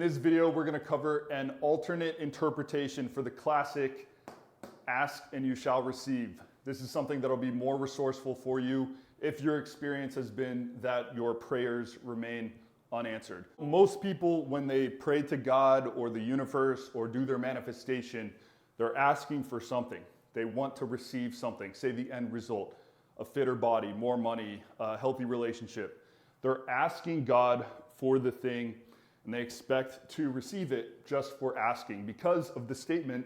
this video, we're going to cover an alternate interpretation for the classic ask and you shall receive. This is something that'll be more resourceful for you if your experience has been that your prayers remain unanswered. Most people, when they pray to God or the universe or do their manifestation, they're asking for something. They want to receive something, say the end result, a fitter body, more money, a healthy relationship. They're asking God for the thing and they expect to receive it just for asking because of the statement,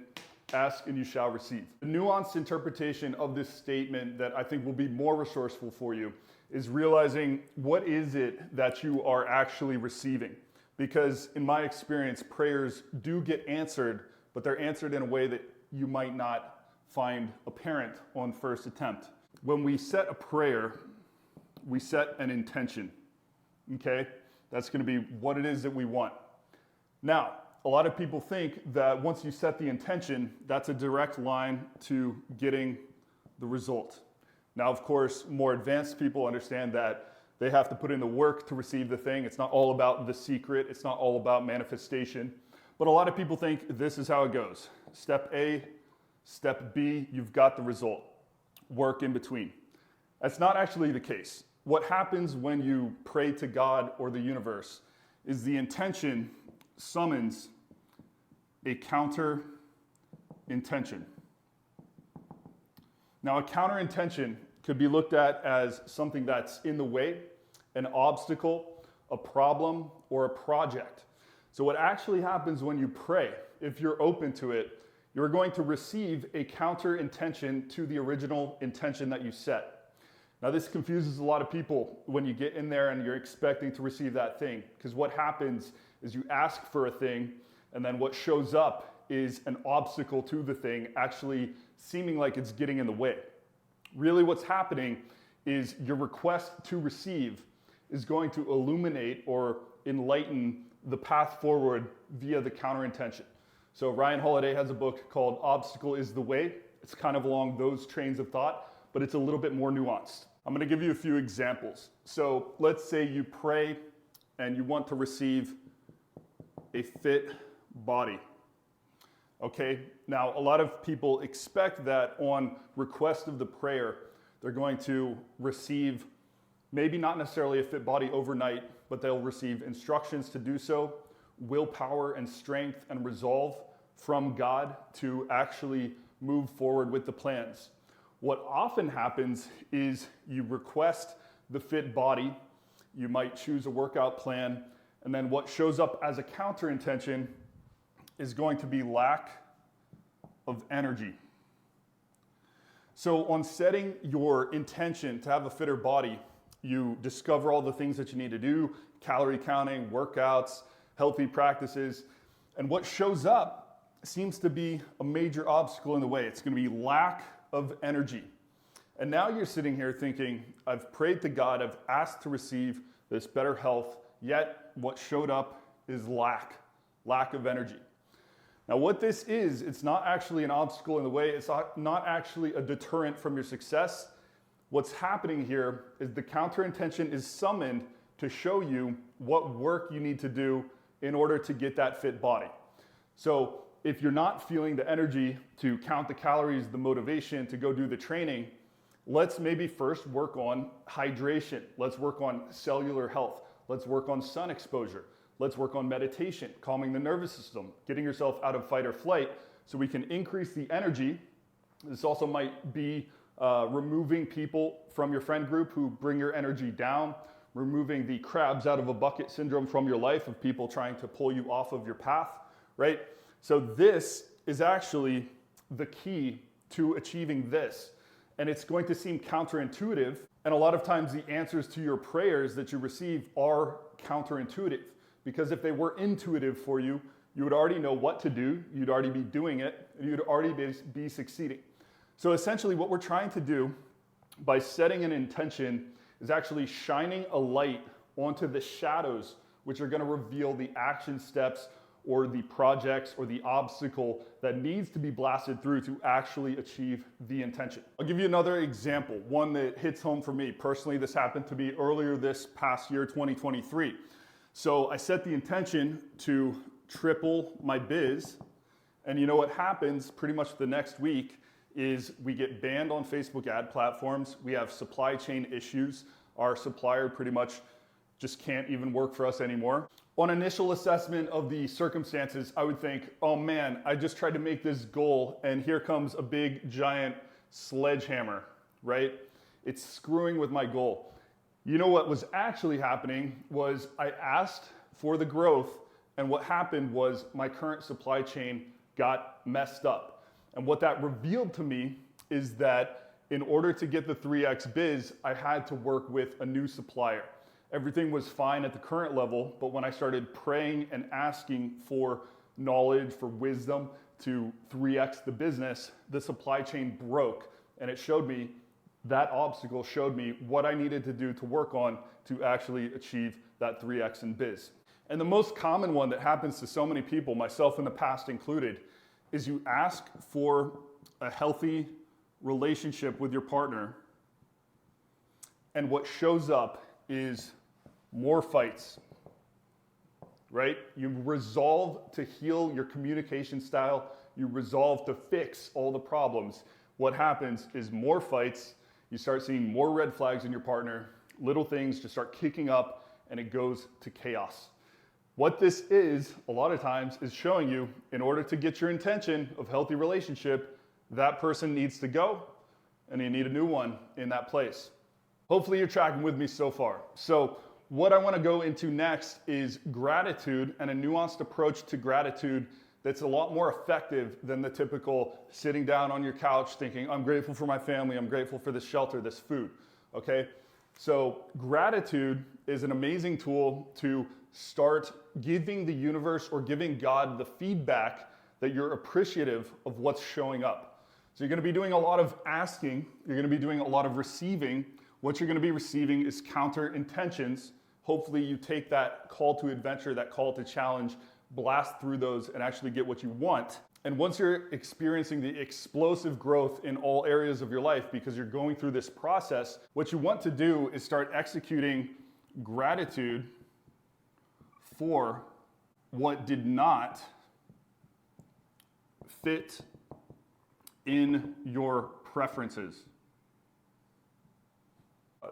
ask and you shall receive. The nuanced interpretation of this statement that I think will be more resourceful for you is realizing what is it that you are actually receiving. Because in my experience, prayers do get answered, but they're answered in a way that you might not find apparent on first attempt. When we set a prayer, we set an intention, okay? That's going to be what it is that we want. Now, a lot of people think that once you set the intention, that's a direct line to getting the result. Now, of course, more advanced people understand that they have to put in the work to receive the thing. It's not all about the secret. It's not all about manifestation. But a lot of people think this is how it goes. Step A, step B, you've got the result. Work in between. That's not actually the case. What happens when you pray to God or the universe is the intention summons a counter intention. Now, a counter intention could be looked at as something that's in the way, an obstacle, a problem, or a project. So what actually happens when you pray, if you're open to it, you're going to receive a counter intention to the original intention that you set. Now, this confuses a lot of people when you get in there and you're expecting to receive that thing, because what happens is you ask for a thing, and then what shows up is an obstacle to the thing, actually seeming like it's getting in the way. Really what's happening is your request to receive is going to illuminate or enlighten the path forward via the counter intention. So Ryan Holiday has a book called Obstacle is the Way. It's kind of along those trains of thought, but it's a little bit more nuanced. I'm going to give you a few examples. So let's say you pray and you want to receive a fit body. Okay, now a lot of people expect that on request of the prayer, they're going to receive maybe not necessarily a fit body overnight, but they'll receive instructions to do so, willpower and strength and resolve from God to actually move forward with the plans. What often happens is you request the fit body, you might choose a workout plan, and then what shows up as a counter intention is going to be lack of energy. So on setting your intention to have a fitter body, you discover all the things that you need to do, calorie counting, workouts, healthy practices, and what shows up seems to be a major obstacle in the way. It's going to be lack of energy. And now you're sitting here thinking, I've prayed to God, I've asked to receive this better health, yet what showed up is lack of energy. Now what this is, it's not actually an obstacle in the way, it's not actually a deterrent from your success. What's happening here is the counter intention is summoned to show you what work you need to do in order to get that fit body. So if you're not feeling the energy to count the calories, the motivation to go do the training, let's maybe first work on hydration. Let's work on cellular health. Let's work on sun exposure. Let's work on meditation, calming the nervous system, getting yourself out of fight or flight so we can increase the energy. This also might be removing people from your friend group who bring your energy down, removing the crabs out of a bucket syndrome from your life of people trying to pull you off of your path, right? So this is actually the key to achieving this. And it's going to seem counterintuitive. And a lot of times the answers to your prayers that you receive are counterintuitive. Because if they were intuitive for you, you would already know what to do, you'd already be doing it, and you'd already be succeeding. So essentially what we're trying to do by setting an intention is actually shining a light onto the shadows which are going to reveal the action steps or the projects or the obstacle that needs to be blasted through to actually achieve the intention. I'll give you another example, one that hits home for me. Personally, this happened to me earlier this past year, 2023. So I set the intention to triple my biz. And you know what happens pretty much the next week is we get banned on Facebook ad platforms. We have supply chain issues. Our supplier pretty much just can't even work for us anymore. On initial assessment of the circumstances, I would think, oh man, I just tried to make this goal and here comes a big giant sledgehammer, right? It's screwing with my goal. You know what was actually happening was I asked for the growth, and what happened was my current supply chain got messed up. And what that revealed to me is that in order to get the 3x biz, I had to work with a new supplier. Everything was fine at the current level, but when I started praying and asking for knowledge, for wisdom to 3x the business, the supply chain broke, and it showed me, that obstacle showed me what I needed to do to work on to actually achieve that 3x in biz. And the most common one that happens to so many people, myself in the past included, is you ask for a healthy relationship with your partner, and what shows up is more fights, right? You resolve to heal your communication style, you resolve to fix all the problems. What happens is more fights, you start seeing more red flags in your partner, little things just start kicking up, and it goes to chaos. What this is, a lot of times, is showing you, in order to get your intention of healthy relationship, that person needs to go, and you need a new one in that place. Hopefully you're tracking with me so far. So what I want to go into next is gratitude, and a nuanced approach to gratitude that's a lot more effective than the typical sitting down on your couch thinking, I'm grateful for my family, I'm grateful for this shelter, this food, okay? So gratitude is an amazing tool to start giving the universe or giving God the feedback that you're appreciative of what's showing up. So you're going to be doing a lot of asking, you're going to be doing a lot of receiving. What you're going to be receiving is counter intentions. Hopefully you take that call to adventure, that call to challenge, blast through those and actually get what you want. And once you're experiencing the explosive growth in all areas of your life because you're going through this process, what you want to do is start executing gratitude for what did not fit in your preferences.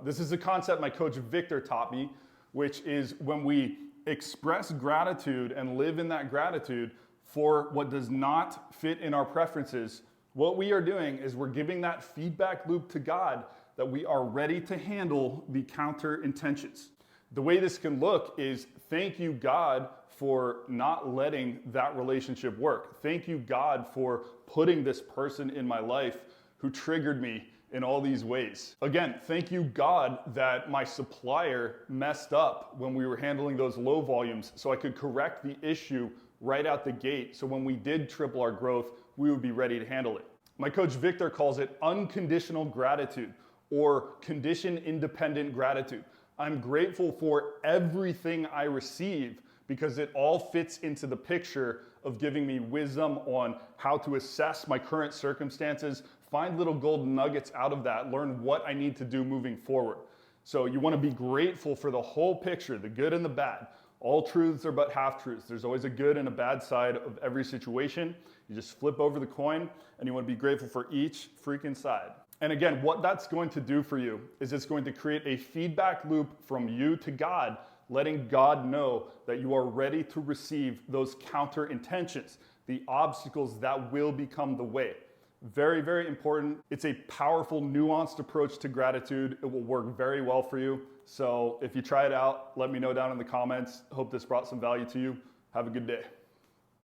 This is a concept my coach Victor taught me, which is when we express gratitude and live in that gratitude for what does not fit in our preferences, what we are doing is we're giving that feedback loop to God that we are ready to handle the counter intentions. The way this can look is, thank you, God, for not letting that relationship work. Thank you, God, for putting this person in my life who triggered me in all these ways. Again, thank you, God, that my supplier messed up when we were handling those low volumes so I could correct the issue right out the gate, so when we did triple our growth, we would be ready to handle it. My coach Victor calls it unconditional gratitude or condition-independent gratitude. I'm grateful for everything I receive because it all fits into the picture of giving me wisdom on how to assess my current circumstances, find little golden nuggets out of that, learn what I need to do moving forward. So you want to be grateful for the whole picture, the good and the bad. All truths are but half-truths. There's always a good and a bad side of every situation. You just flip over the coin and you want to be grateful for each freaking side. And again, what that's going to do for you is it's going to create a feedback loop from you to God, letting God know that you are ready to receive those counter intentions, the obstacles that will become the way. Very, very important. It's a powerful, nuanced approach to gratitude. It will work very well for you. So if you try it out, let me know down in the comments. Hope this brought some value to you. Have a good day.